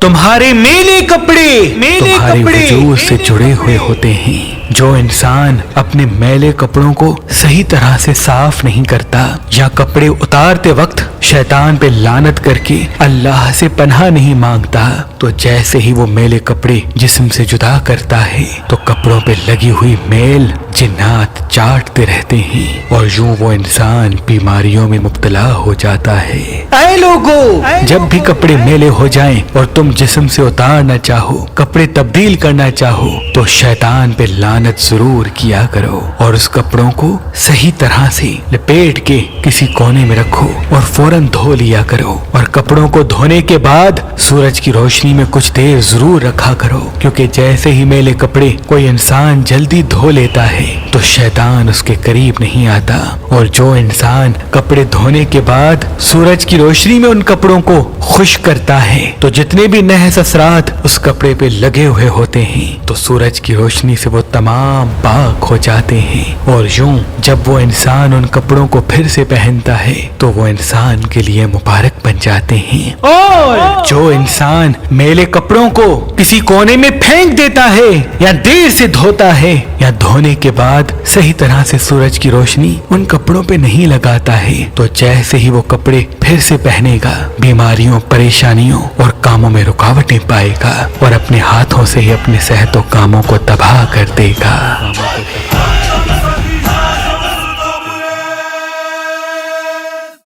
तुम्हारे मेले कपड़े तुम्हारे वजूद से जुड़े हुए होते हैं। जो इंसान अपने मैले कपड़ों को सही तरह से साफ नहीं करता या कपड़े उतारते वक्त शैतान पे लानत करके अल्लाह से पनाह नहीं मांगता, तो जैसे ही वो मैले कपड़े जिस्म से जुदा करता है तो कपड़ों पे लगी हुई मेल जिन्नात चाटते रहते हैं और यूं वो इंसान बीमारियों में मुब्तला हो जाता है। ऐ लोगों, जब भी कपड़े मेले हो जाएं और तुम जिस्म से उतारना चाहो, कपड़े तब्दील करना चाहो, तो शैतान पे लानत जरूर किया करो और उस कपड़ों को सही तरह से लपेट के किसी कोने में रखो और फौरन धो लिया करो। और कपड़ों को धोने के बाद सूरज की रोशनी में कुछ देर जरूर रखा करो, क्योंकि जैसे ही मेले कपड़े कोई इंसान जल्दी धो लेता है तो शैतान उसके करीब नहीं आता। और जो इंसान कपड़े धोने के बाद सूरज की रोशनी में उन कपड़ों को खुश्क करता है तो जितने भी नहस असरात उस कपड़े पे लगे हुए होते हैं तो सूरज की रोशनी से वो तमाम पाक हो जाते हैं। और यूं जब वो इंसान उन कपड़ों को फिर से पहनता है तो वो इंसान के लिए मुबारक बन जाते हैं। और जो इंसान मेले कपड़ों को किसी कोने में फेंक देता है या देर से धोता है या धोने के बाद सही तरह से सूरज की रोशनी उन कपड़ों पे नहीं लगाता है, तो जैसे ही वो कपड़े फिर से पहनेगा बीमारियों, परेशानियों और कामों में रुकावटें पाएगा और अपने हाथों से ही अपने सेहतों कामों को तबाह कर देगा।